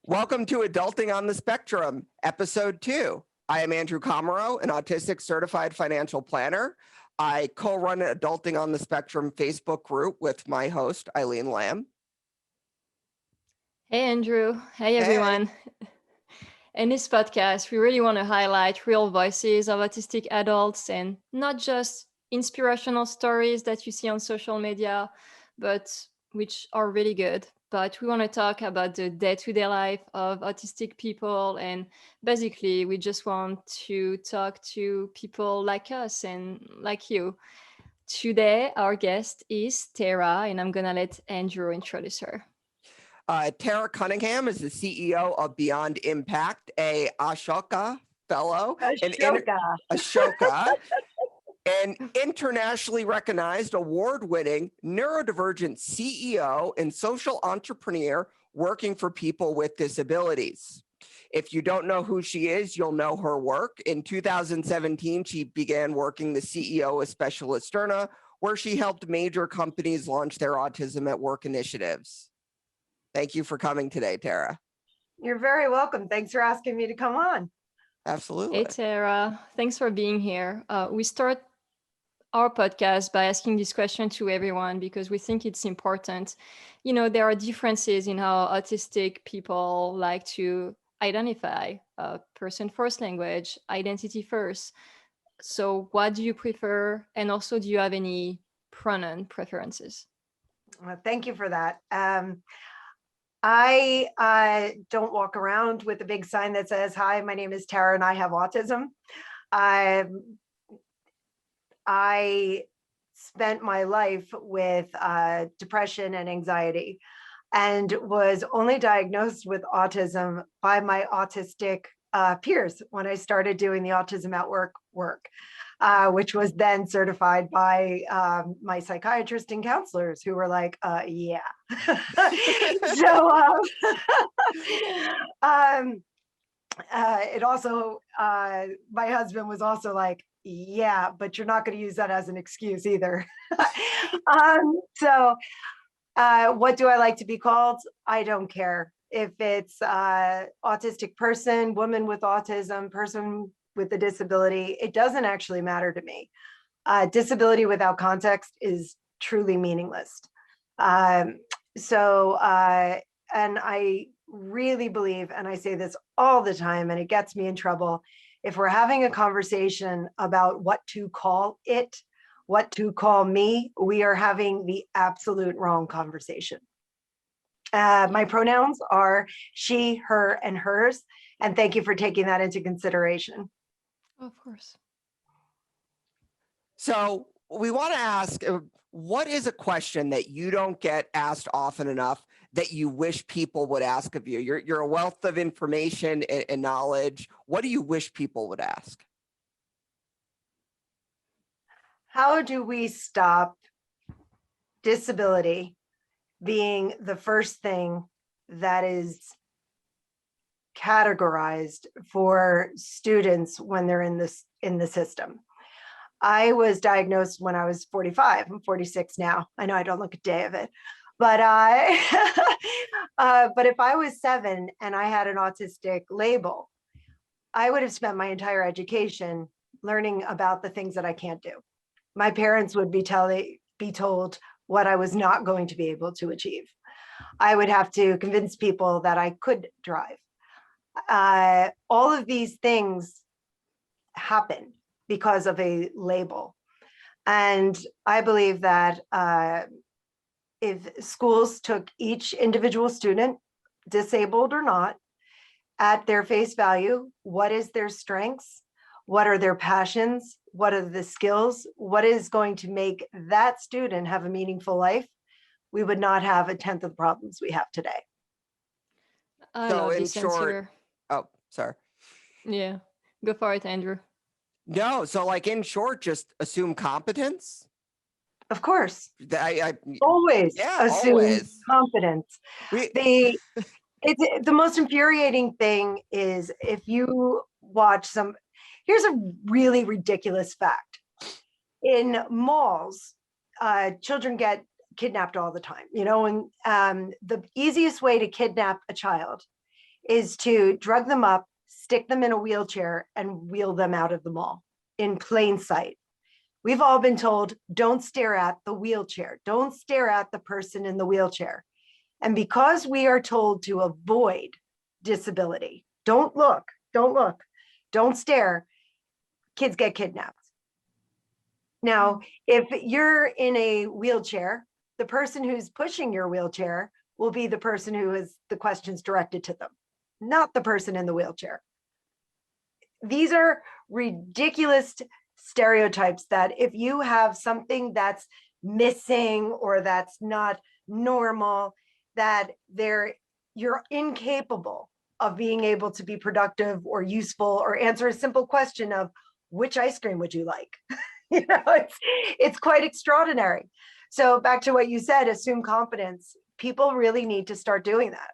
Welcome to Adulting on the Spectrum, Episode 2. I am Andrew Komarow, an autistic certified financial planner. I co-run an Adulting on the Spectrum Facebook group with my host, Eileen Lamb. Hey, Andrew. Hey, everyone. In this podcast, we really want to highlight real voices of autistic adults and not just inspirational stories that you see on social media, but which are really good. But we want to talk about the day-to-day life of autistic people. And basically, we just want to talk to people like us and like you. Today, our guest is Tara, and I'm going to let Andrew introduce her. Tara Cunningham is the CEO of Beyond Impact, a Ashoka Fellow, Ashoka, an internationally recognized award-winning neurodivergent CEO and social entrepreneur working for people with disabilities. If you don't know who she is, you'll know her work. In 2017, she began working the CEO of Specialist Sterna, where she helped major companies launch their autism at work initiatives. Thank you for coming today, Tara. You're very welcome. Thanks for asking me to come on. Absolutely. Hey, Tara. Thanks for being here. We start our podcast by asking this question to everyone because we think it's important. You know, there are differences in how autistic people like to identify, person first language, identity first. So what do you prefer? And also, do you have any pronoun preferences? Thank you for that. I don't walk around with a big sign that says, "Hi, my name is Tara and I have autism." I spent my life with depression and anxiety and was only diagnosed with autism by my autistic peers when I started doing the Autism at Work work, which was then certified by my psychiatrist and counselors who were like, yeah. So it also, my husband was also like, yeah, but you're not going to use that as an excuse either. So what do I like to be called? I don't care. If it's autistic person, woman with autism, person with a disability, it doesn't actually matter to me. Disability without context is truly meaningless. And I really believe, and I say this all the time, and it gets me in trouble, if we're having a conversation about what to call it, what to call me, we are having the absolute wrong conversation. My pronouns are she, her, and hers, and thank you for taking that into consideration. Of course. So we want to ask, what is a question that you don't get asked often enough that you wish people would ask of you? You're a wealth of information and knowledge. What do you wish people would ask? How do we stop disability being the first thing that is categorized for students when they're in the system? I was diagnosed when I was 45. I'm 46 now. I know I don't look a day of it, but but if I was 7 and I had an autistic label, I would have spent my entire education learning about the things that I can't do. My parents would be told what I was not going to be able to achieve. I would have to convince people that I could drive. All of these things happen because of a label. And I believe that if schools took each individual student, disabled or not, at their face value, what is their strengths? What are their passions? What are the skills? What is going to make that student have a meaningful life? We would not have a tenth of the problems we have today. I So love in this short, answer. oh, sorry. Yeah, go for it, Andrew. No, so like in short, just assume competence. Of course, I always yeah, assume always. competence. The most infuriating thing is if you watch some. Here's a really ridiculous fact: in malls, children get kidnapped all the time. You know, and the easiest way to kidnap a child is to drug them up, stick them in a wheelchair, and wheel them out of the mall in plain sight. We've all been told, don't stare at the wheelchair. Don't stare at the person in the wheelchair. And because we are told to avoid disability, don't look, don't stare, kids get kidnapped. Now, if you're in a wheelchair, the person who's pushing your wheelchair will be the person who is the questions directed to them, not the person in the wheelchair. These are ridiculous stereotypes that if you have something that's missing or that's not normal, that you're incapable of being able to be productive or useful or answer a simple question of which ice cream would you like? You know, it's quite extraordinary. So back to what you said, assume competence. People really need to start doing that.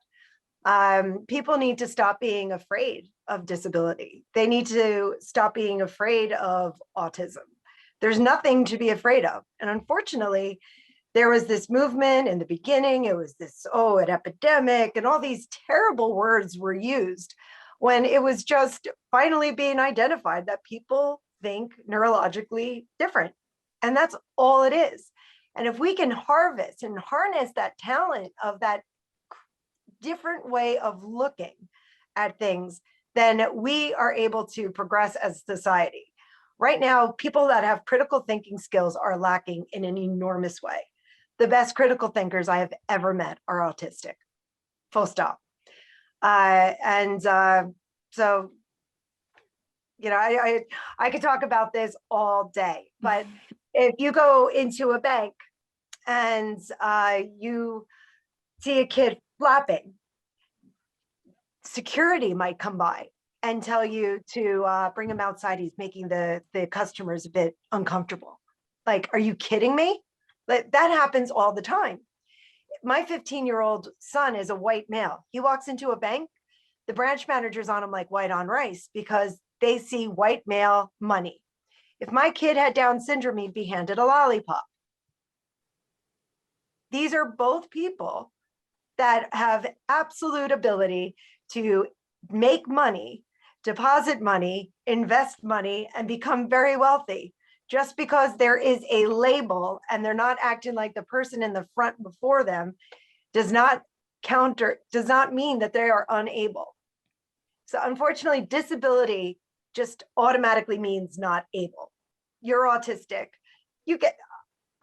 People need to stop being afraid of disability. They need to stop being afraid of autism. There's nothing to be afraid of. And unfortunately, there was this movement in the beginning. It was this, an epidemic, and all these terrible words were used when it was just finally being identified that people think neurologically different. And that's all it is. And if we can harvest and harness that talent of that different way of looking at things, then we are able to progress as a society. Right now, people that have critical thinking skills are lacking in an enormous way. The best critical thinkers I have ever met are autistic, full stop. So, you know, I could talk about this all day, but if you go into a bank and you see a kid flapping, security might come by and tell you to bring him outside. He's making the customers a bit uncomfortable. Like, are you kidding me? That happens all the time. My 15-year-old son is a white male. He walks into a bank, the branch manager's on him like white on rice because they see white male money. If my kid had Down syndrome, he'd be handed a lollipop. These are both people that have absolute ability to make money, deposit money, invest money, and become very wealthy. Just because there is a label and they're not acting like the person in the front before them does not mean that they are unable. So unfortunately, disability just automatically means not able. You're autistic.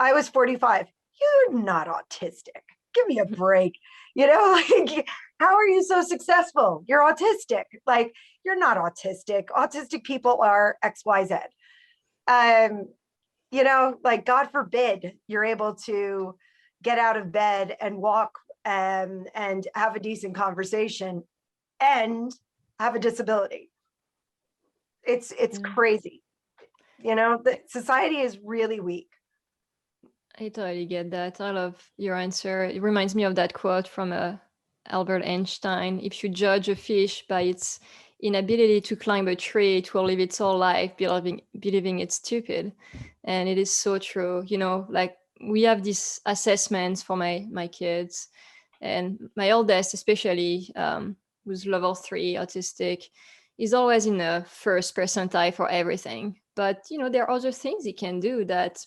I was 45. You're not autistic. Give me a break. You know, like, how are you so successful? You're autistic. Like, you're not autistic. Autistic people are XYZ. You know, like, God forbid you're able to get out of bed and walk and have a decent conversation and have a disability. It's crazy. You know, the society is really weak. I totally get that. I love your answer. It reminds me of that quote from Albert Einstein. If you judge a fish by its inability to climb a tree, it will live its whole life believing it's stupid. And it is so true. You know, like, we have these assessments for my kids, and my oldest especially, who's level 3 autistic, is always in the first percentile for everything. But, you know, there are other things he can do that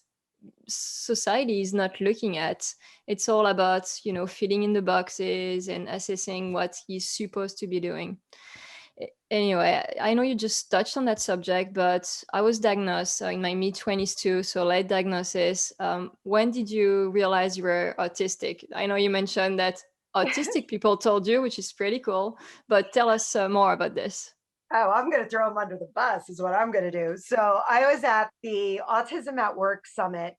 society is not looking at. It's all about, you know, filling in the boxes and assessing what he's supposed to be doing. Anyway, I know you just touched on that subject, but I was diagnosed in my mid-20s too, so late diagnosis. When did you realize you were autistic? I know you mentioned that autistic people told you, which is pretty cool, but tell us more about this. Oh, I'm going to throw them under the bus is what I'm going to do. So I was at the Autism at Work Summit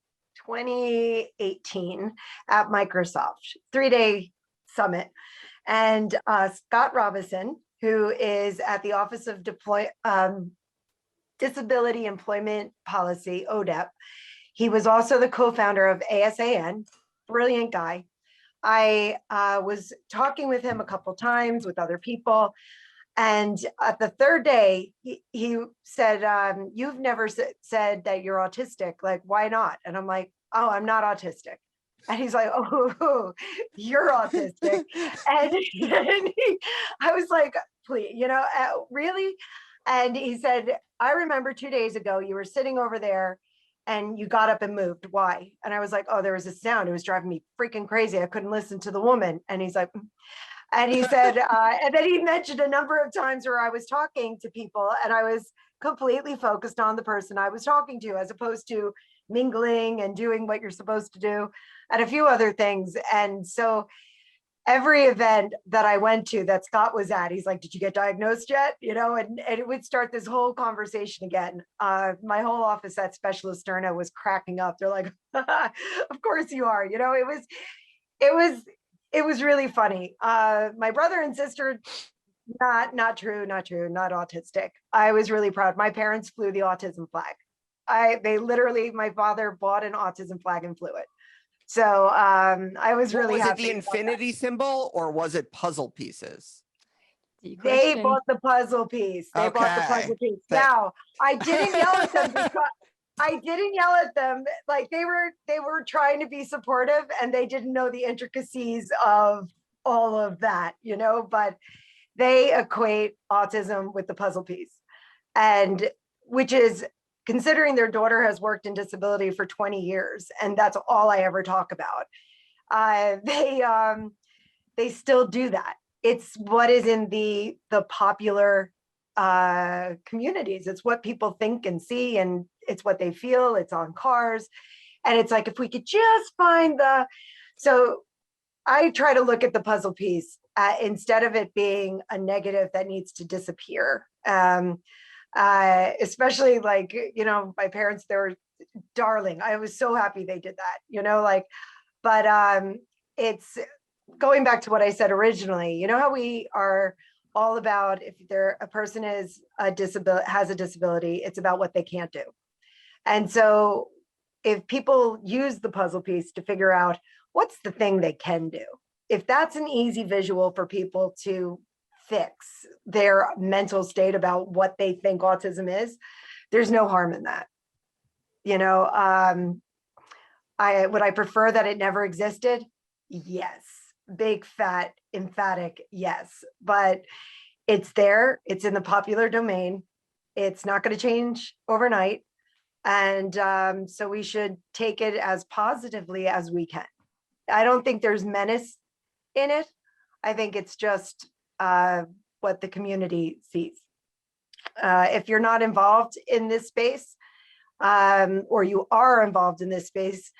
2018 at Microsoft, 3-day summit. And Scott Robinson, who is at the Office of Disability Employment Policy, ODEP, he was also the co-founder of ASAN, brilliant guy. I was talking with him a couple times with other people. And at the third day, he said, you've never said that you're autistic. Like, why not? And I'm like, oh, I'm not autistic. And he's like, oh, you're autistic. And I was like, please, really? And he said, I remember 2 days ago, you were sitting over there and you got up and moved. Why? And I was like, oh, there was a sound. It was driving me freaking crazy. I couldn't listen to the woman. And he's like, and he said, and then he mentioned a number of times where I was talking to people and I was completely focused on the person I was talking to, as opposed to mingling and doing what you're supposed to do and a few other things. And so every event that I went to that Scott was at, he's like, did you get diagnosed yet? And it would start this whole conversation again. My whole office at Specialist Sterna was cracking up. They're like, of course you are. It was really funny. My brother and sister, not true, not autistic. I was really proud. My parents flew the autism flag. My father bought an autism flag and flew it. So I was really happy. Was it the infinity symbol or was it puzzle pieces? They bought the puzzle piece. They bought the puzzle piece. Now, I didn't yell at them like they were trying to be supportive and they didn't know the intricacies of all of that, but they equate autism with the puzzle piece, and which is, considering their daughter has worked in disability for 20 years, and that's all I ever talk about. They still do that. It's what is in the popular communities. It's what people think and see, and it's what they feel. It's on cars. And it's like, if we could just find so I try to look at the puzzle piece instead of it being a negative that needs to disappear. Especially like, my parents, they were darling. I was so happy they did that, but it's going back to what I said originally, how we are all about, if a person has a disability, it's about what they can't do. And so if people use the puzzle piece to figure out what's the thing they can do, if that's an easy visual for people to fix their mental state about what they think autism is, there's no harm in that. Would I prefer that it never existed? Yes. Big, fat, emphatic, yes. But it's there. It's in the popular domain. It's not going to change overnight. And so we should take it as positively as we can. I don't think there's menace in it. I think it's just what the community sees. If you're not involved in this space, or you are involved in this space,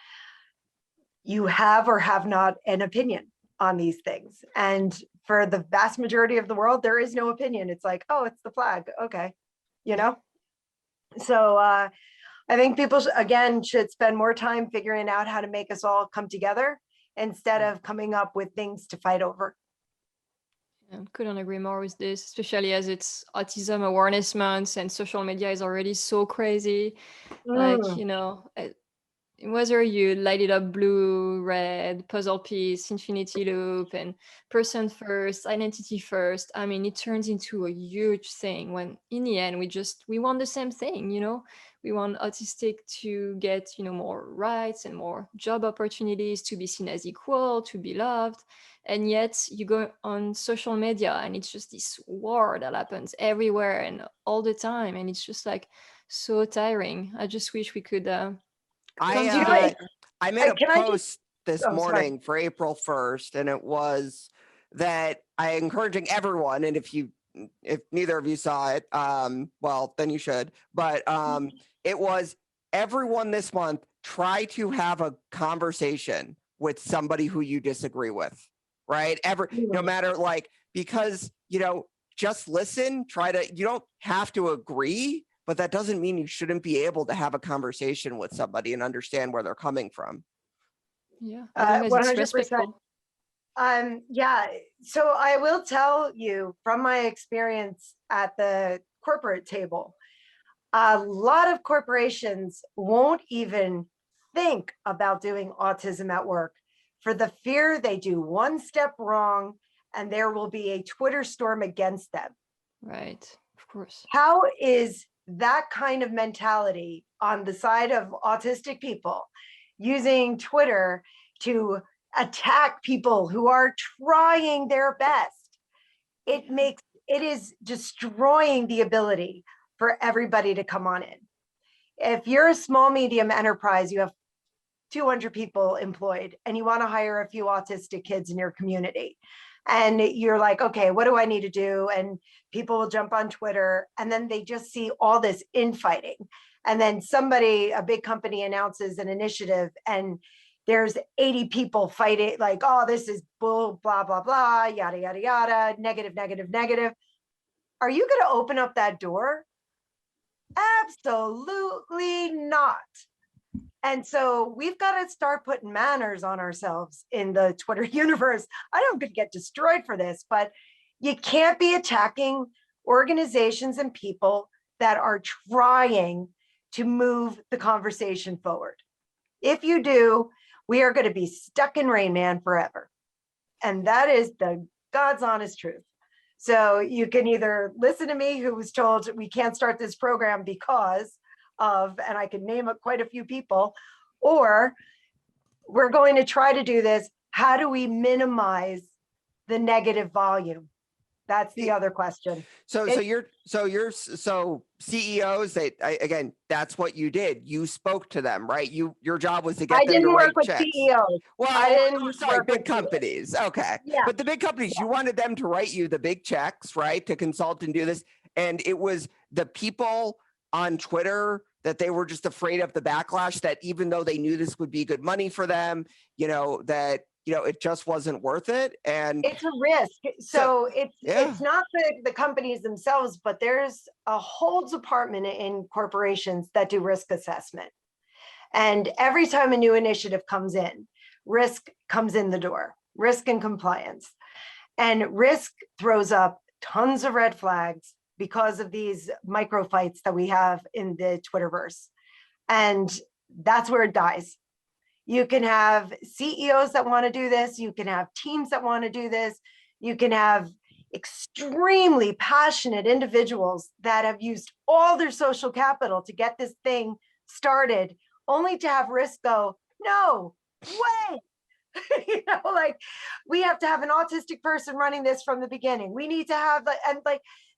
you have or have not an opinion on these things. And for the vast majority of the world, there is no opinion. It's like, oh, it's the flag. Okay. So I think people, again, should spend more time figuring out how to make us all come together instead of coming up with things to fight over. I couldn't agree more with this, especially as it's Autism Awareness Month and social media is already so crazy. Like, whether you light it up blue, red, puzzle piece, infinity loop, and person first, identity first, I mean, it turns into a huge thing when in the end, we want the same thing, we want autistic to get, more rights and more job opportunities, to be seen as equal, to be loved. And yet you go on social media and it's just this war that happens everywhere and all the time. And it's just like so tiring. I just wish we could I made a post this morning for April 1st, and it was that I encouraging everyone, and if neither of you saw it, well, then you should, but it was everyone this month, try to have a conversation with somebody who you disagree with, right? No matter because, just listen, you don't have to agree, but that doesn't mean you shouldn't be able to have a conversation with somebody and understand where they're coming from. Yeah, 100%. Yeah. So I will tell you from my experience at the corporate table, a lot of corporations won't even think about doing autism at work for the fear they do one step wrong and there will be a Twitter storm against them. Right, of course. How is that kind of mentality on the side of autistic people using Twitter to attack people who are trying their best. It is destroying the ability for everybody to come on in. If you're a small, medium enterprise, you have 200 people employed and you want to hire a few autistic kids in your community. And you're like, okay, what do I need to do? And people will jump on Twitter and then they just see all this infighting. And then a big company announces an initiative and there's 80 people fighting like, oh, this is bull, blah, blah, blah, yada, yada, yada, negative, negative, negative. Are you going to open up that door? Absolutely not. And so we've got to start putting manners on ourselves in the Twitter universe. I don't get destroyed for this, but you can't be attacking organizations and people that are trying to move the conversation forward. If you do, we are going to be stuck in Rain Man forever. And that is the God's honest truth. So you can either listen to me, who was told we can't start this program because of, and I can name quite a few people, or we're going to try to do this. How do we minimize the negative volume? That's the other question. So CEOs, again, that's what you did. You spoke to them, right? Your job was to get them to write checks. I didn't work with CEOs. Well, I didn't work big companies. Okay. Yeah. But the big companies, you wanted them to write you the big checks, right? To consult and do this. And it was the people on Twitter that they were just afraid of the backlash, that even though they knew this would be good money for them, it just wasn't worth it. And it's a risk. So it's not the companies themselves, but there's a whole department in corporations that do risk assessment. And every time a new initiative comes in, risk comes in the door, risk and compliance. And risk throws up tons of red flags because of these micro fights that we have in the Twitterverse. And that's where it dies. You can have CEOs that want to do this. You can have teams that want to do this. You can have extremely passionate individuals that have used all their social capital to get this thing started, only to have risk go, no way. We have to have an autistic person running this from the beginning. We need to have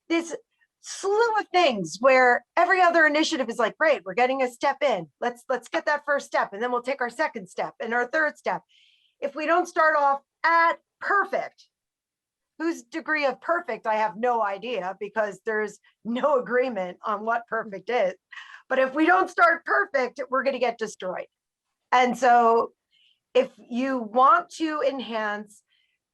this slew of things where every other initiative is like, great, we're getting a step in. Let's get that first step, and then we'll take our second step and our third step. If we don't start off at perfect, whose degree of perfect, I have no idea, because there's no agreement on what perfect is. But if we don't start perfect, we're going to get destroyed. And so if you want to enhance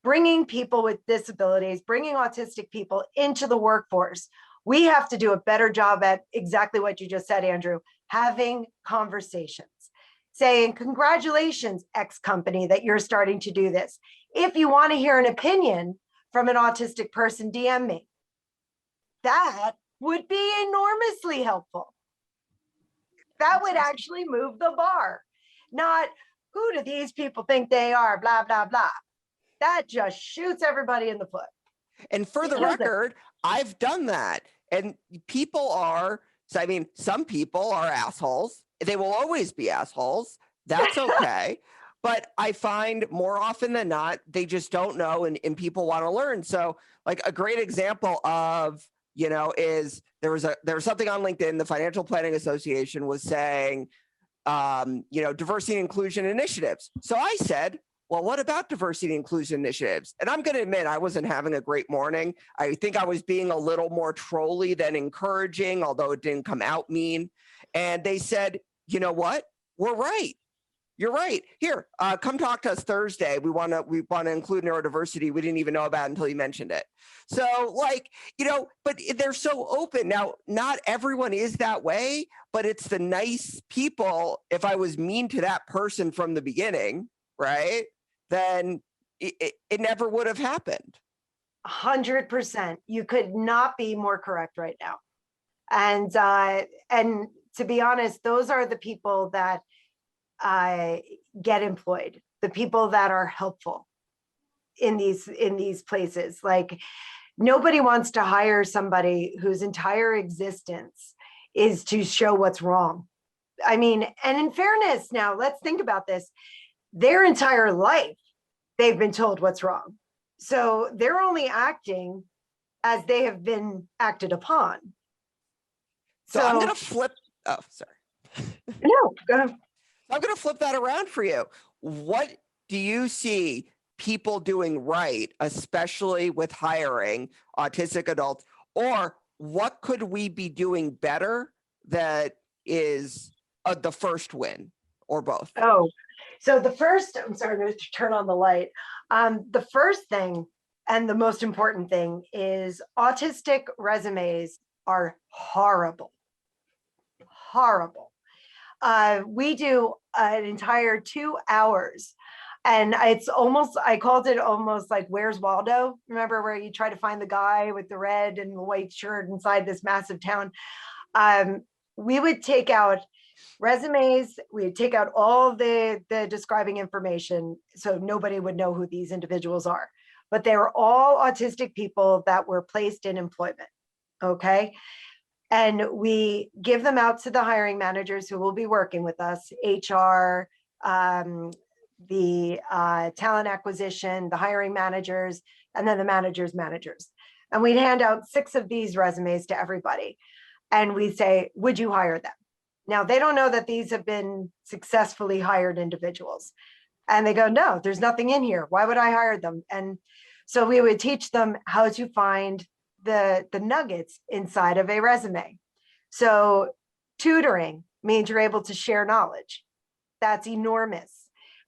bringing people with disabilities, bringing autistic people into the workforce, we have to do a better job at exactly what you just said, Andrew, having conversations, saying, congratulations, X company, that you're starting to do this. If you want to hear an opinion from an autistic person, DM me. That would be enormously helpful. That would actually move the bar. Not, who do these people think they are, blah, blah, blah. That just shoots everybody in the foot. And for the record, I've done that. And some people are assholes. They will always be assholes. That's okay. But I find more often than not, they just don't know, and people want to learn. So like a great example of, is there was something on LinkedIn, the Financial Planning Association was saying, diversity and inclusion initiatives. So I said, well, what about diversity and inclusion initiatives? And I'm going to admit, I wasn't having a great morning. I think I was being a little more trolly than encouraging, although it didn't come out mean. And they said, you know what? We're right. You're right. Here, come talk to us Thursday. We want to include neurodiversity. We didn't even know about it until you mentioned it. So but they're so open. Now, not everyone is that way, but it's the nice people. If I was mean to that person from the beginning, right, then it never would have happened. 100%. You could not be more correct right now. And to be honest, those are the people that get employed, the people that are helpful in these places. Like, nobody wants to hire somebody whose entire existence is to show what's wrong. I mean, and in fairness, now let's think about this. their entire life, they've been told what's wrong. So they're only acting as they have been acted upon. So I'm going to flip. Oh, sorry. No, go ahead. I'm going to flip that around for you. What do you see people doing right, especially with hiring autistic adults, or what could we be doing better that is the first win, or both? Oh, so the first, I'm sorry, I'm going to turn on the light. The first thing and the most important thing is autistic resumes are horrible, horrible. We do an entire 2 hours, and it's almost, I called it almost like Where's Waldo? Remember where you try to find the guy with the red and the white shirt inside this massive town? We would take out resumes, we'd take out all the describing information so nobody would know who these individuals are. But they were all autistic people that were placed in employment, okay? And we give them out to the hiring managers who will be working with us, HR, the talent acquisition, the hiring managers, and then the managers. And we'd hand out 6 of these resumes to everybody. And we say, would you hire them? Now, they don't know that these have been successfully hired individuals. And they go, no, there's nothing in here. Why would I hire them? And so we would teach them how to find the nuggets inside of a resume. So tutoring means you're able to share knowledge. That's enormous.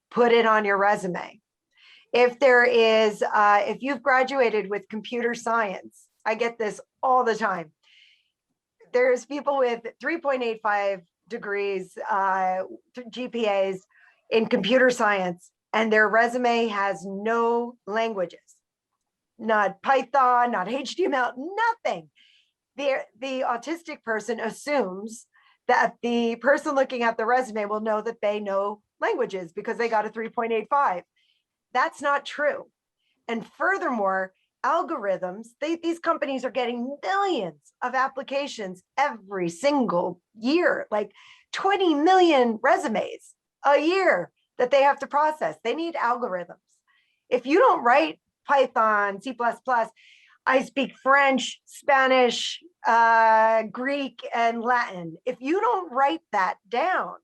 Put it on your resume. If there is, if you've graduated with computer science, I get this all the time. There's people with 3.85 degrees, GPAs in computer science, and their resume has no languages, not Python, not HTML, nothing. The autistic person assumes that the person looking at the resume will know that they know languages because they got a 3.85. That's not true. And furthermore, algorithms, these companies are getting millions of applications every single year, like 20 million resumes a year that they have to process. They need algorithms. If you don't write Python, C++, I speak French, Spanish, Greek, and Latin. If you don't write that down,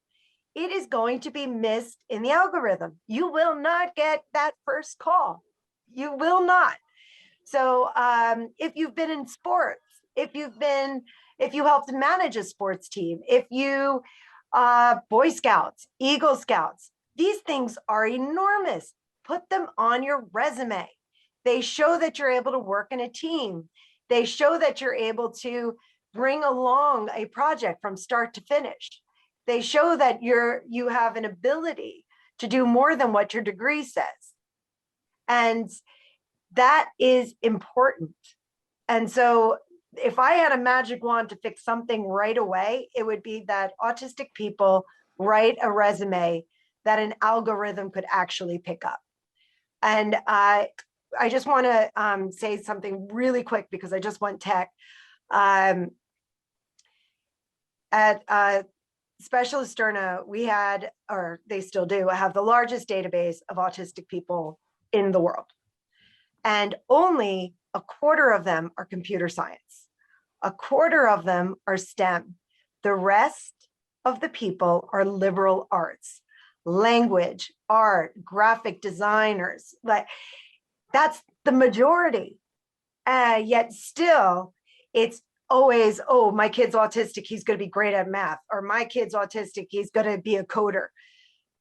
it is going to be missed in the algorithm. You will not get that first call. You will not. So if you've been in sports, if you helped manage a sports team, if you Boy Scouts, Eagle Scouts, these things are enormous. Put them on your resume. They show that you're able to work in a team. They show that you're able to bring along a project from start to finish. They show that you have an ability to do more than what your degree says. And that is important. And so if I had a magic wand to fix something right away, it would be that autistic people write a resume that an algorithm could actually pick up. And I just want to say something really quick because I just went tech. At Specialist Sterna, we had, or they still do, have the largest database of autistic people in the world. And only a quarter of them are computer science. A quarter of them are STEM. The rest of the people are liberal arts, language, art, graphic designers. Like, that's the majority. Yet still, it's always, oh, my kid's autistic, he's going to be great at math, or my kid's autistic, he's going to be a coder.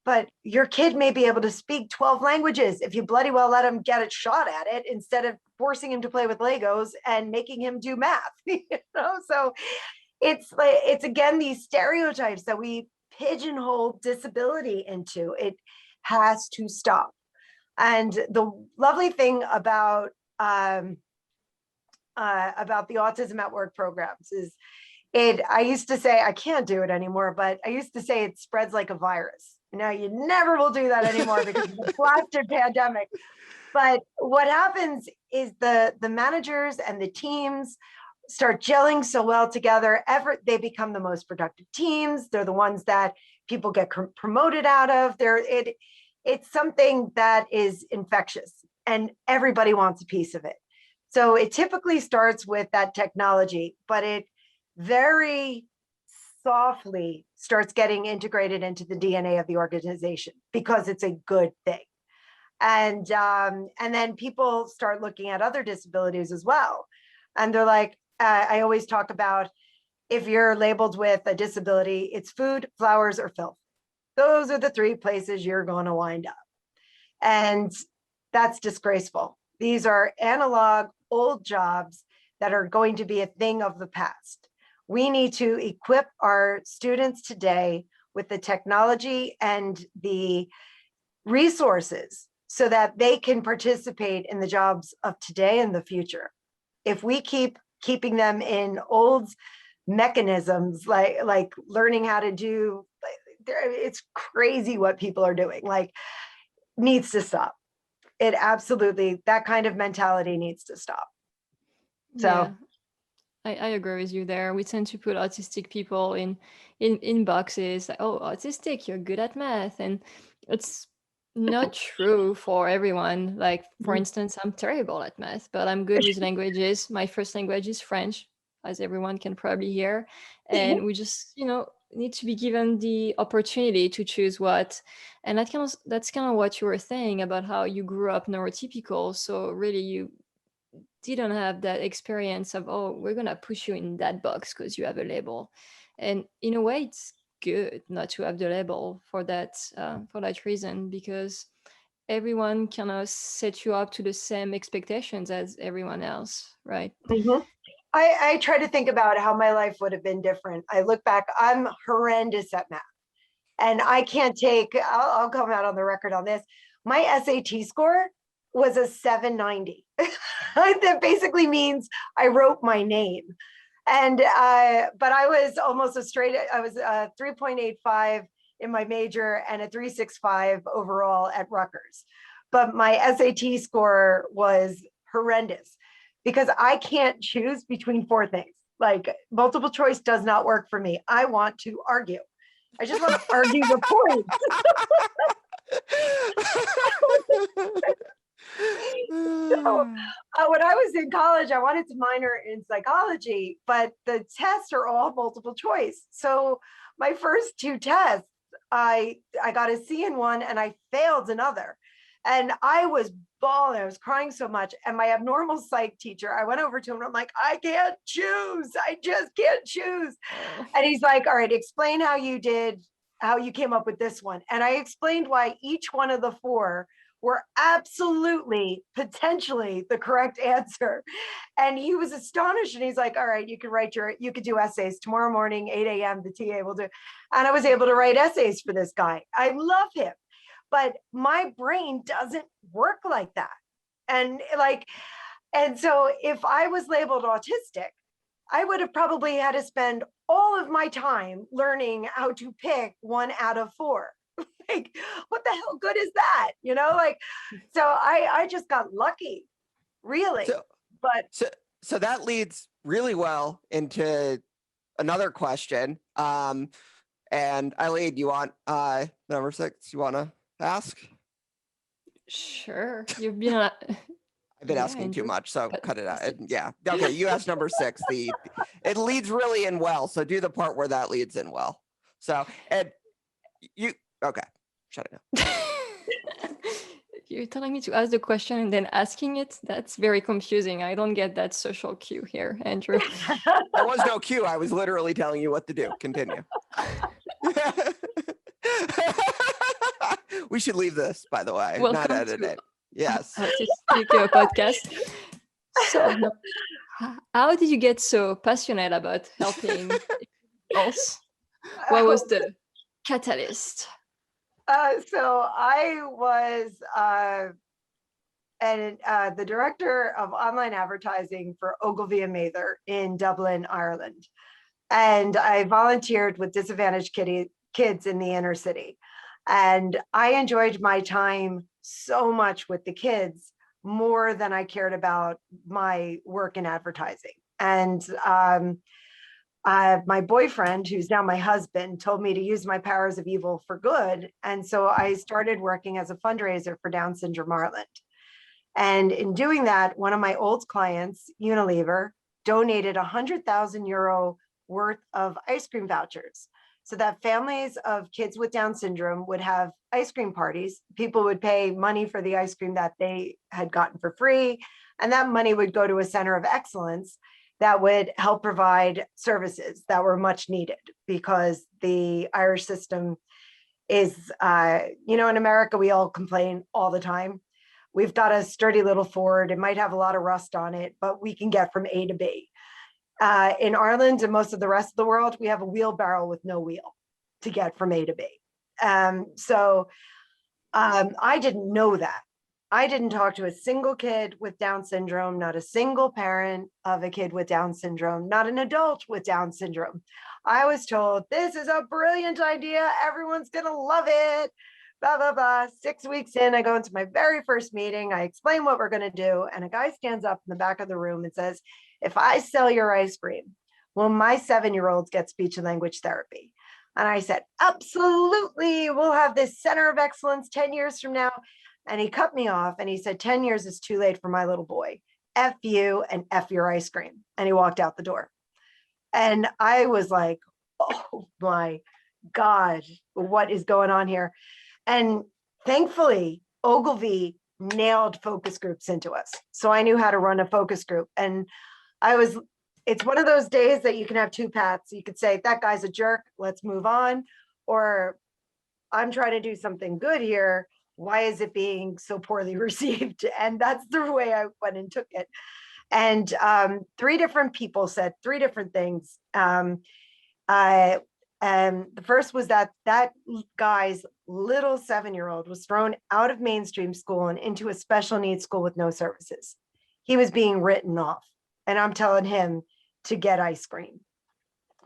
But your kid may be able to speak 12 languages if you bloody well let him get a shot at it instead of forcing him to play with Legos and making him do math. So it's again these stereotypes that we pigeonhole disability into. It has to stop. And the lovely thing about the Autism at Work programs is I used to say, I can't do it anymore, but I used to say it spreads like a virus. Now you never will do that anymore because of the blasted pandemic. But what happens is the managers and the teams start gelling so well together. They become the most productive teams. They're the ones that people get promoted out of. it's something that is infectious and everybody wants a piece of it. So it typically starts with that technology, but it very softly starts getting integrated into the DNA of the organization because it's a good thing. And then people start looking at other disabilities as well. And they're like, I always talk about, if you're labeled with a disability, it's food, flowers, or filth. Those are the three places you're going to wind up. And that's disgraceful. These are analog, old jobs that are going to be a thing of the past. We need to equip our students today with the technology and the resources so that they can participate in the jobs of today and the future. If we keep keeping them in old mechanisms, like learning how to do, it's crazy what people are doing, like, needs to stop. It absolutely, that kind of mentality needs to stop. So Yeah, I agree with you there. We tend to put autistic people in boxes, like, oh, autistic, you're good at math. And it's not true for everyone. Like, for instance, I'm terrible at math, but I'm good with languages. My first language is French, as everyone can probably hear. And we just, need to be given the opportunity to choose what. And that's kind of what you were saying about how you grew up neurotypical. So really you didn't have that experience of, oh, we're going to push you in that box because you have a label. And in a way, it's good not to have the label for that reason, because everyone kind of set you up to the same expectations as everyone else, right? I try to think about how my life would have been different. I look back, I'm horrendous at math. And I can't I'll come out on the record on this. My SAT score was a 790. That basically means I wrote my name. And, but I was almost I was a 3.85 in my major and a 3.65 overall at Rutgers. But my SAT score was horrendous because I can't choose between four things. Like, multiple choice does not work for me. I want to argue. I just want to argue the point. So when I was in college, I wanted to minor in psychology, but the tests are all multiple choice. So my first two tests, I got a C in one and I failed another. And I was bawling. I was crying so much. And my abnormal psych teacher, I went over to him and I'm like, I can't choose. I just can't choose. And he's like, all right, explain how you came up with this one. And I explained why each one of the four were absolutely potentially the correct answer. And he was astonished. And he's like, all right, you could do essays tomorrow morning, 8 a.m. The TA will do. And I was able to write essays for this guy. I love him. But my brain doesn't work like that. And so if I was labeled autistic, I would have probably had to spend all of my time learning how to pick 1 out of 4. Like, what the hell good is that? So I just got lucky, really. So that leads really well into another question. And Eileen, you want number 6? You want to ask? Sure. You've been I've been asking too much, so cut it out. Yeah. Okay. You asked number 6. It leads really in well. So do the part where that leads in well. So, and you, okay. Shut it down. You're telling me to ask the question and then asking it? That's very confusing. I don't get that social cue here, Andrew. There was no cue. I was literally telling you what to do. Continue. We should leave this, by the way. Welcome not edit it. Yes. Autistic podcast. So, how did you get so passionate about helping else? What was the catalyst? So I was the director of online advertising for Ogilvy and Mather in Dublin, Ireland. And I volunteered with disadvantaged kids in the inner city. And I enjoyed my time so much with the kids, more than I cared about my work in advertising. And my boyfriend, who's now my husband, told me to use my powers of evil for good. And so I started working as a fundraiser for Down Syndrome Ireland. And in doing that, one of my old clients, Unilever, donated €100,000 worth of ice cream vouchers so that families of kids with Down syndrome would have ice cream parties. People would pay money for the ice cream that they had gotten for free, and that money would go to a center of excellence that would help provide services that were much needed, because the Irish system is, in America, we all complain all the time. We've got a sturdy little Ford. It might have a lot of rust on it, but we can get from A to B. In Ireland and most of the rest of the world, we have a wheelbarrow with no wheel to get from A to B. So I didn't know that. I didn't talk to a single kid with Down syndrome, not a single parent of a kid with Down syndrome, not an adult with Down syndrome. I was told, this is a brilliant idea. Everyone's going to love it. Blah, blah, blah. 6 weeks in, I go into my very first meeting. I explain what we're going to do. And a guy stands up in the back of the room and says, if I sell your ice cream, will my 7-year-olds get speech and language therapy? And I said, absolutely. We'll have this center of excellence 10 years from now. And he cut me off and he said, 10 years is too late for my little boy. F you and F your ice cream. And he walked out the door. And I was like, oh my God, what is going on here? And thankfully, Ogilvy nailed focus groups into us. So I knew how to run a focus group. And it's one of those days that you can have two paths. You could say, that guy's a jerk, let's move on. Or I'm trying to do something good here. Why is it being so poorly received? And that's the way I went and took it. And 3 different people said 3 different things. And the first was that guy's little 7-year-old was thrown out of mainstream school and into a special needs school with no services. He was being written off. And I'm telling him to get ice cream.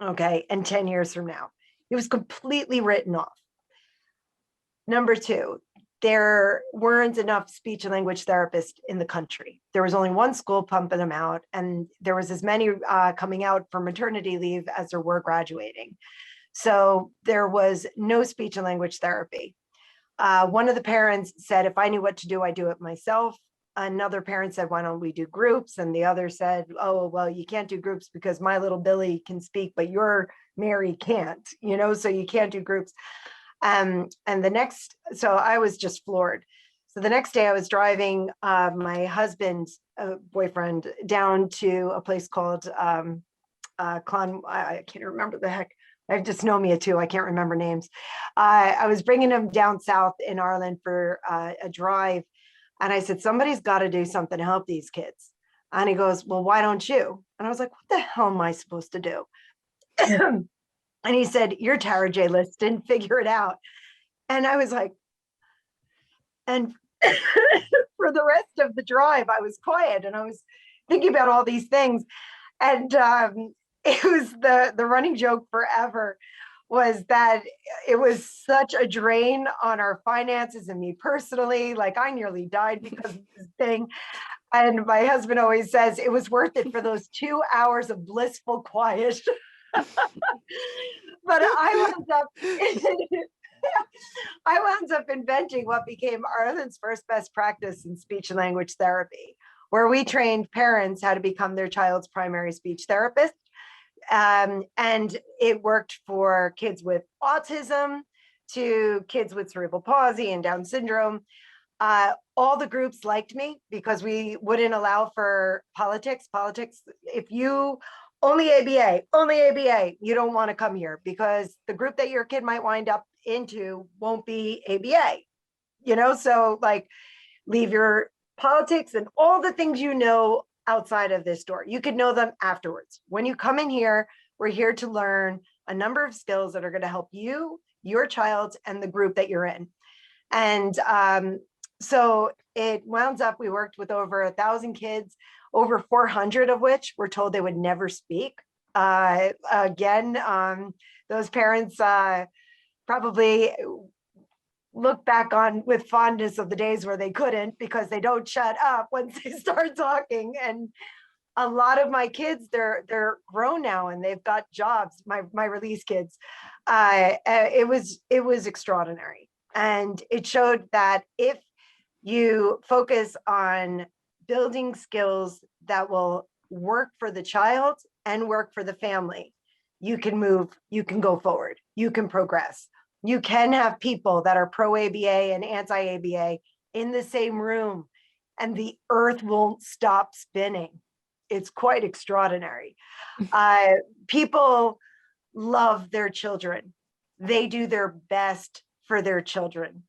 Okay. And 10 years from now, he was completely written off. Number 2, there weren't enough speech and language therapists in the country. There was only one school pumping them out, and there was as many coming out for maternity leave as there were graduating. So there was no speech and language therapy. One of the parents said, if I knew what to do, I'd do it myself. Another parent said, why don't we do groups? And the other said, oh, well, you can't do groups because my little Billy can speak, but your Mary can't, so you can't do groups. So I was just floored. So the next day I was driving my husband's boyfriend down to a place called I can't remember the heck. I have dysnomia too. I can't remember names. I was bringing him down south in Ireland for a drive. And I said, somebody's got to do something to help these kids. And he goes, well, why don't you? And I was like, what the hell am I supposed to do? And he said, you're Tara J. List, didn't figure it out. And I was like, and for the rest of the drive, I was quiet and I was thinking about all these things. And it was the running joke forever was that it was such a drain on our finances and me personally. Like I nearly died because of this thing. And my husband always says it was worth it for those 2 hours of blissful quiet. But I wound up inventing what became Ireland's first best practice in speech and language therapy, where we trained parents how to become their child's primary speech therapist. And it worked for kids with autism to kids with cerebral palsy and Down syndrome. All the groups liked me because we wouldn't allow for politics. If you only ABA, you don't want to come here because the group that your kid might wind up into won't be ABA, so like leave your politics and all the things outside of this door. You could know them afterwards. When you come in here, we're here to learn a number of skills that are going to help you, your child, and the group that you're in. And so it wound up, we worked with over 1,000 kids, over 400 of which were told they would never speak. Again, those parents probably look back on with fondness of the days where they couldn't because they don't shut up once they start talking. And a lot of my kids, they're grown now and they've got jobs, my release kids. It was extraordinary. And it showed that if you focus on building skills that will work for the child and work for the family, you can go forward, you can progress. You can have people that are pro-ABA and anti-ABA in the same room, and the earth won't stop spinning. It's quite extraordinary. People love their children. They do their best for their children.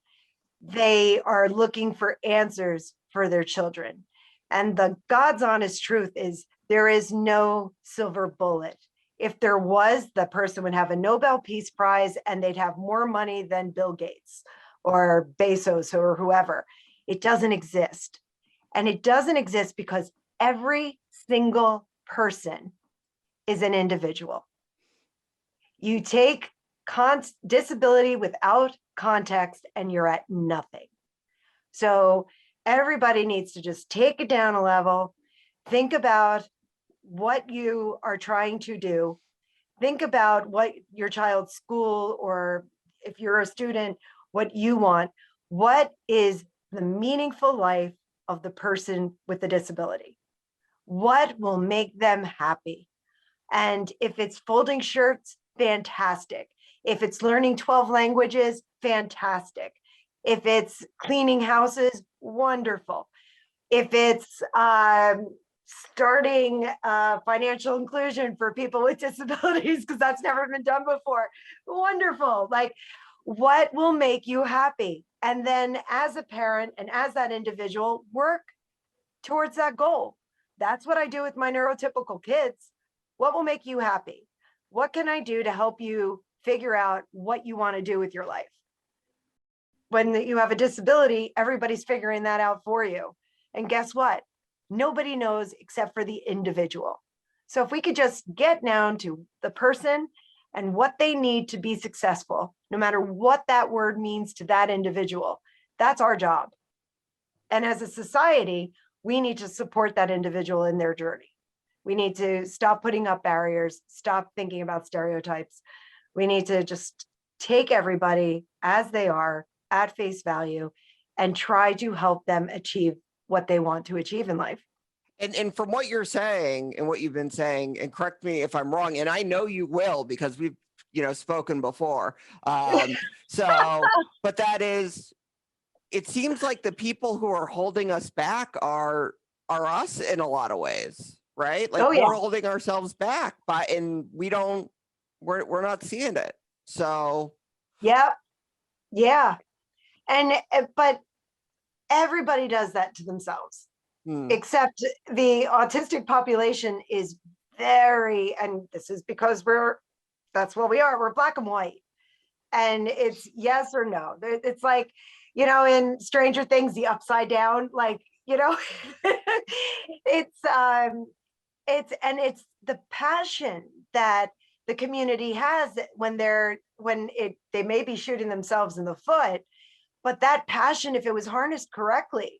They are looking for answers for their children. And the God's honest truth is there is no silver bullet. If there was, the person would have a Nobel Peace Prize and they'd have more money than Bill Gates or Bezos or whoever. It doesn't exist. And it doesn't exist because every single person is an individual. You take disability without context and you're at nothing. So everybody needs to just take it down a level, think about what you are trying to do, think about what your child's school, or if you're a student, what you want. What is the meaningful life of the person with the disability? What will make them happy? And if it's folding shirts, fantastic. If it's learning 12 languages, fantastic. If it's cleaning houses, wonderful. If it's starting financial inclusion for people with disabilities, because that's never been done before, wonderful. Like, what will make you happy? And then as a parent and as that individual, work towards that goal. That's what I do with my neurotypical kids. What will make you happy? What can I do to help you figure out what you want to do with your life? When you have a disability, everybody's figuring that out for you. And guess what? Nobody knows except for the individual. So if we could just get down to the person and what they need to be successful, no matter what that word means to that individual, that's our job. And as a society, we need to support that individual in their journey. We need to stop putting up barriers, stop thinking about stereotypes. We need to just take everybody as they are at face value and try to help them achieve what they want to achieve in life. And from what you're saying and what you've been saying, and correct me if I'm wrong, and I know you will because we've spoken before. But that is, it seems like the people who are holding us back are us in a lot of ways, right? Like we're holding ourselves back and we're not seeing it. So yeah. But everybody does that to themselves, except the autistic population is very, and this is because that's what we are. We're black and white. And it's yes or no. It's like, in Stranger Things, the upside down, like, it's the passion that the community has when they may be shooting themselves in the foot, but that passion, if it was harnessed correctly,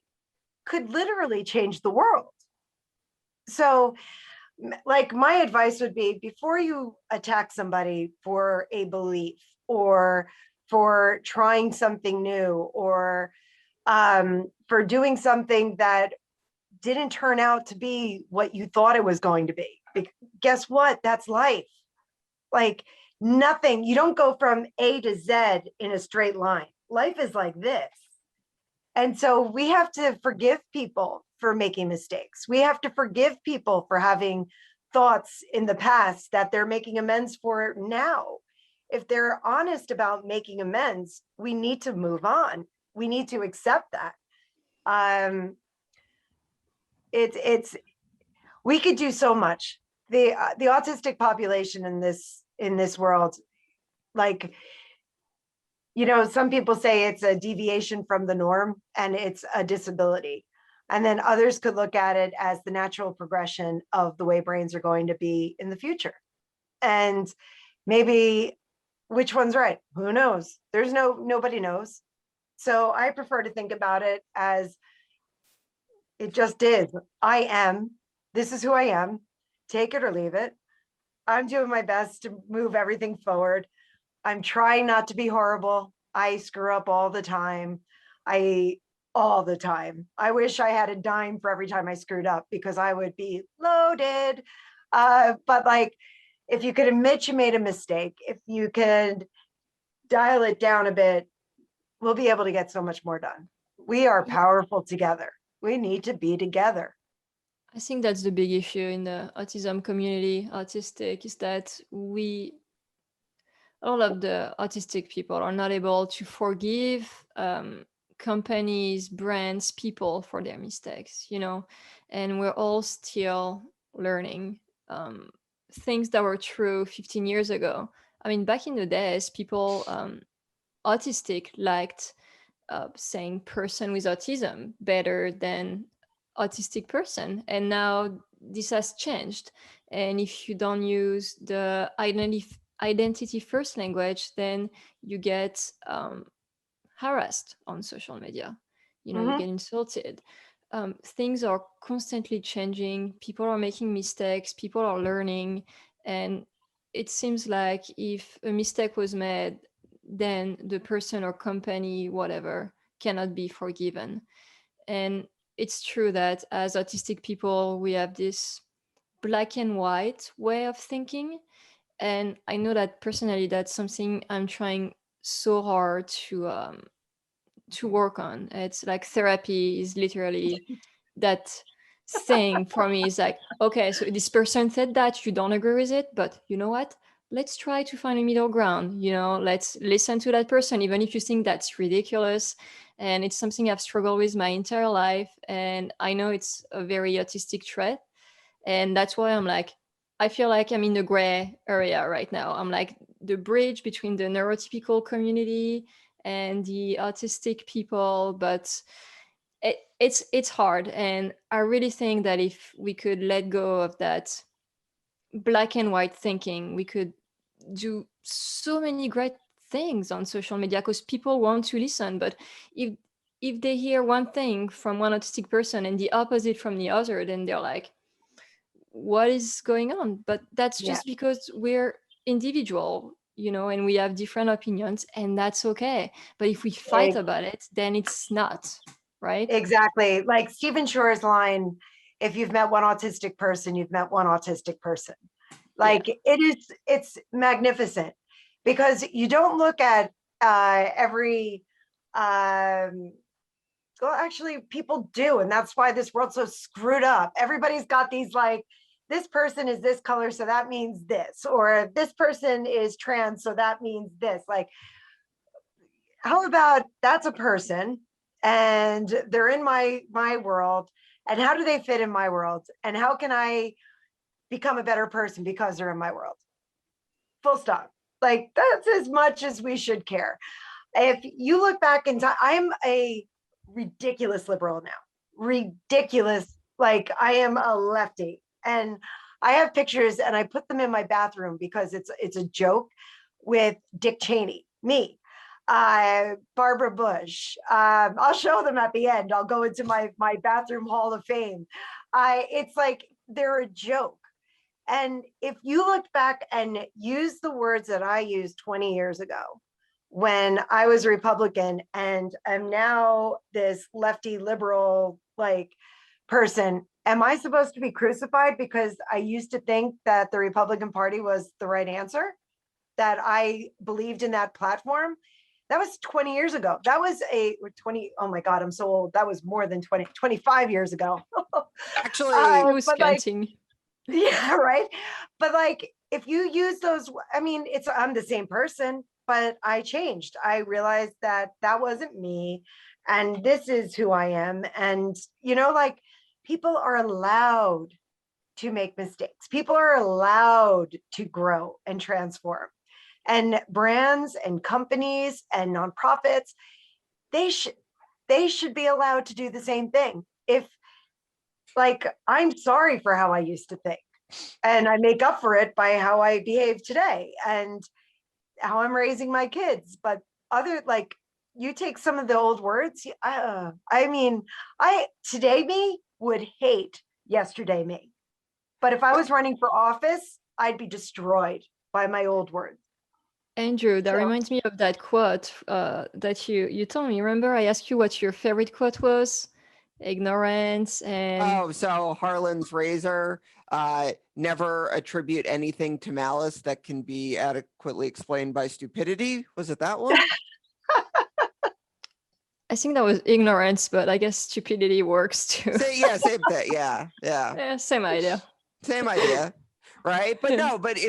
could literally change the world. So, like, my advice would be, before you attack somebody for a belief or for trying something new or for doing something that didn't turn out to be what you thought it was going to be, guess what? That's life. Like, nothing, you don't go from A to Z in a straight line. Life is like this. And so we have to forgive people for making mistakes. We have to forgive people for having thoughts in the past that they're making amends for now. If they're honest about making amends, we need to move on. We need to accept that. We could do so much. The autistic population in this world, like, some people say it's a deviation from the norm and it's a disability. And then others could look at it as the natural progression of the way brains are going to be in the future. And maybe which one's right? Who knows? Nobody knows. So I prefer to think about it as it just is. I am, this is who I am, take it or leave it. I'm doing my best to move everything forward. I'm trying not to be horrible. I screw up all the time. All the time. I wish I had a dime for every time I screwed up because I would be loaded. But like, if you could admit you made a mistake, if you could dial it down a bit, we'll be able to get so much more done. We are powerful together. We need to be together. I think that's the big issue in the autism community, autistic, is that all of the autistic people are not able to forgive companies, brands, people for their mistakes, and we're all still learning things that were true 15 years ago. I mean, back in the days, people autistic liked saying person with autism better than autistic person. And now this has changed. And if you don't use the identity first language, then you get harassed on social media. You get insulted. Things are constantly changing. People are making mistakes. People are learning. And it seems like if a mistake was made, then the person or company, whatever, cannot be forgiven. And it's true that as autistic people, we have this black and white way of thinking. And I know that personally, that's something I'm trying so hard to work on. It's like therapy is literally that thing for me. Is like, okay, so this person said that, you don't agree with it, but you know what? Let's try to find a middle ground. Let's listen to that person, even if you think that's ridiculous. And it's something I've struggled with my entire life. And I know it's a very autistic trait. And that's why I'm like, I feel like I'm in the gray area right now. I'm like the bridge between the neurotypical community and the autistic people, but it's hard. And I really think that if we could let go of that black and white thinking, we could do so many great things on social media because people want to listen. But if they hear one thing from one autistic person and the opposite from the other, then they're like, what is going on? But that's just because we're individual, and we have different opinions, and that's okay. But if we fight about it, then it's not right. Exactly. Like Stephen Shore's line, if you've met one autistic person, you've met one autistic person. Like it's magnificent because you don't look at every well, actually people do. And that's why this world's so screwed up. Everybody's got these like, this person is this color, so that means this, or this person is trans, so that means this. Like, how about that's a person and they're in my world, and how do they fit in my world? And how can I become a better person because they're in my world? Full stop. Like, that's as much as we should care. If you look back in time, I'm a ridiculous liberal now. Ridiculous. Like, I am a lefty. And I have pictures and I put them in my bathroom because it's a joke with Dick Cheney, me, Barbara Bush. I'll show them at the end. I'll go into my bathroom hall of fame. It's like they're a joke. And if you look back and use the words that I used 20 years ago, when I was a Republican and I'm now this lefty liberal like person, am I supposed to be crucified because I used to think that the Republican Party was the right answer? That I believed in that platform? That was 20 years ago. That was 20, oh my God, I'm so old. That was more than 25 years ago. Actually, I was counting. Like, yeah, right. But like, if you use those, I mean, I'm the same person, but I changed. I realized that wasn't me, and this is who I am. And, like, people are allowed to make mistakes. People are allowed to grow and transform. And brands and companies and nonprofits, they should be allowed to do the same thing. If, like, I'm sorry for how I used to think, and I make up for it by how I behave today and how I'm raising my kids. But you take some of the old words. I mean, today me would hate yesterday me. But if I was running for office, I'd be destroyed by my old words. Andrew, that reminds me of that quote that you told me. Remember, I asked you what your favorite quote was? Ignorance and so Harlan's razor, never attribute anything to malice that can be adequately explained by stupidity. Was it that one? I think that was ignorance, but I guess stupidity works too. Same thing. Yeah. Yeah, same idea. Same idea, right? But no, but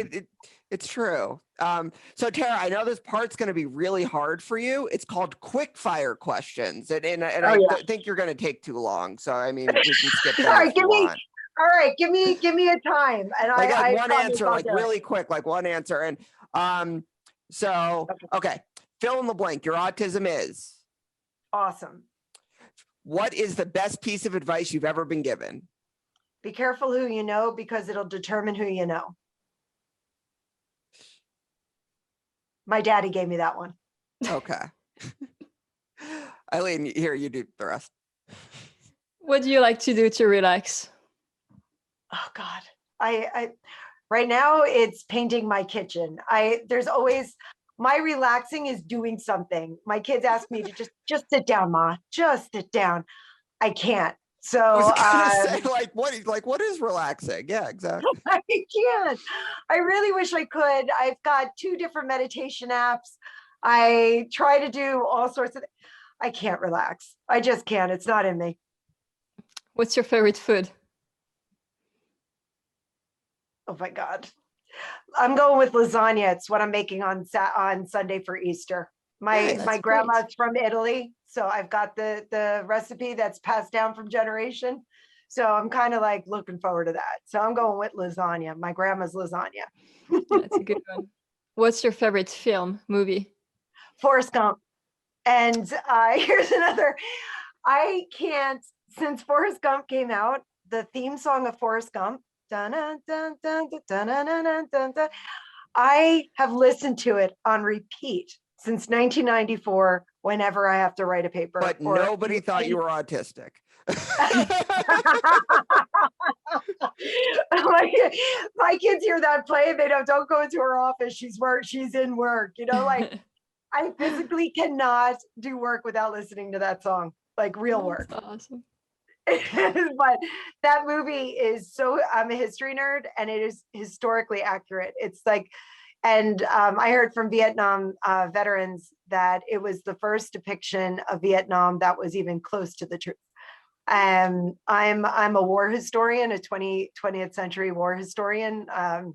it's true. So Tara, I know this part's going to be really hard for you. It's called quick fire questions, and I think you're going to take too long. So I mean, we can skip them. All right, give me a time, and like one answer, like really quick, like one answer, and so okay, fill in the blank. Your autism is awesome. What is the best piece of advice you've ever been given? Be careful who you know, because it'll determine who you know. My daddy gave me that one. Okay. Eileen, here, you do the rest. What do you like to do to relax? Oh God. I right now it's painting my kitchen. There's always, my relaxing is doing something. My kids ask me to just sit down, Ma, just sit down. I can't. So I was say, what is relaxing? Yeah, exactly. I can't. I really wish I could. I've got 2 different meditation apps. I try to do all sorts of, I can't relax. I just can't. It's not in me. What's your favorite food? Oh my God. I'm going with lasagna. It's what I'm making on Sunday for Easter. My grandma's from Italy, so I've got the recipe that's passed down from generation. So I'm kind of like looking forward to that. So I'm going with lasagna, my grandma's lasagna. That's a good one. What's your favorite movie? Forrest Gump. And here's another. I can't, since Forrest Gump came out, the theme song of Forrest Gump, dun, dun, dun, dun, dun, dun, dun, dun, dun, dun, I have listened to it on repeat since 1994, whenever I have to write a paper. But nobody thought you were autistic. my kids hear that play, they don't go into her office. She's in work, like I physically cannot do work without listening to that song, like real work. That's awesome. But that movie is so, I'm a history nerd, and it is historically accurate. It's like, and I heard from Vietnam veterans that it was the first depiction of Vietnam that was even close to the truth. I'm a war historian, a 20th century war historian. I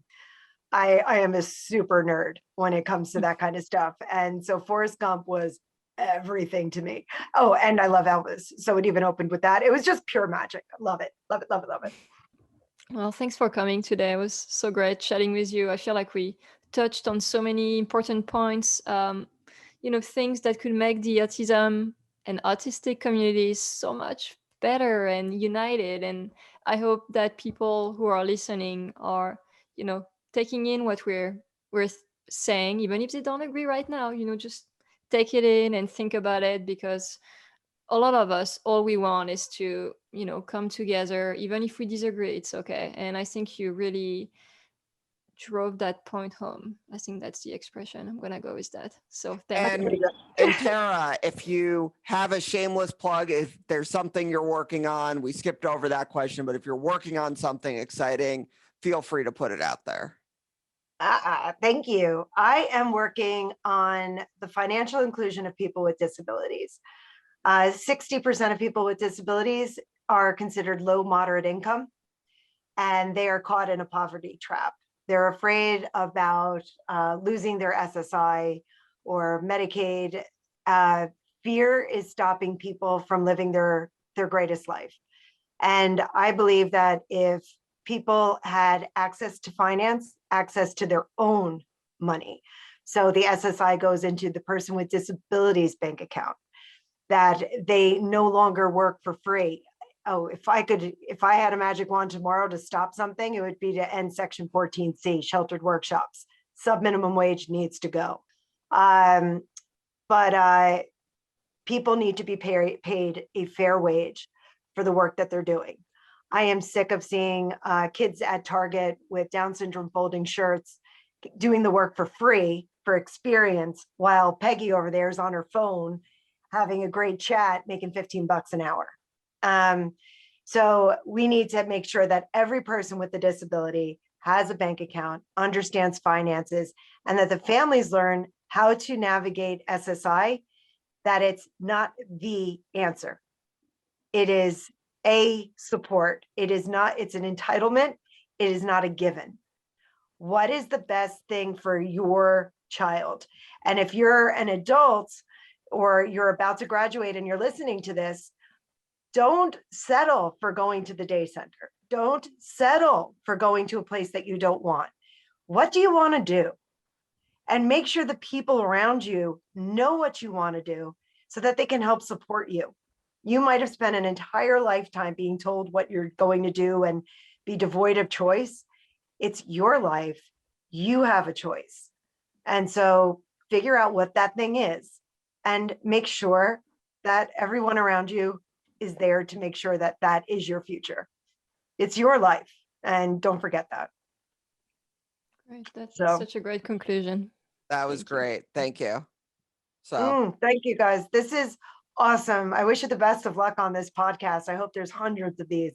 am a super nerd when it comes to that kind of stuff. And so Forrest Gump was everything to me. Oh, and I love Elvis. So it even opened with that. It was just pure magic. Love it. Love it. Love it. Love it. Well, thanks for coming today. It was so great chatting with you. I feel like we touched on so many important points, things that could make the autism and autistic communities so much better and united. And I hope that people who are listening are, taking in what we're saying, even if they don't agree right now, just take it in and think about it, because a lot of us, all we want is to, come together. Even if we disagree, it's okay. And I think you really drove that point home. I think that's the expression. I'm gonna go with that. So thank you. And Tara, if you have a shameless plug, if there's something you're working on, we skipped over that question, but if you're working on something exciting, feel free to put it out there. Thank you. I am working on the financial inclusion of people with disabilities. 60% of people with disabilities are considered low, moderate income, and they are caught in a poverty trap. They're afraid about losing their SSI or Medicaid. Fear is stopping people from living their greatest life. And I believe that if people had access to finance, access to their own money, so the SSI goes into the person with disabilities bank account, that they no longer work for free. Oh, if I had a magic wand tomorrow to stop something, it would be to end Section 14C, sheltered workshops. Sub-minimum wage needs to go. But people need to be paid a fair wage for the work that they're doing. I am sick of seeing kids at Target with Down syndrome folding shirts doing the work for free for experience, while Peggy over there is on her phone having a great chat, making $15 an hour. So we need to make sure that every person with a disability has a bank account, understands finances, and that the families learn how to navigate SSI, that it's not the answer. It is a support. It is not, it's an entitlement. It is not a given. What is the best thing for your child? And if you're an adult or you're about to graduate and you're listening to this, don't settle for going to the day center. Don't settle for going to a place that you don't want. What do you want to do? And make sure the people around you know what you want to do so that they can help support you. You might have spent an entire lifetime being told what you're going to do and be devoid of choice. It's your life. You have a choice. And so figure out what that thing is and make sure that everyone around you is there to make sure that that is your future. It's your life. And don't forget that. Great. That's So, such a great conclusion. That was Thank you. great. Thank you. So thank you guys. This is awesome. I wish you the best of luck on this podcast. I hope there's hundreds of these.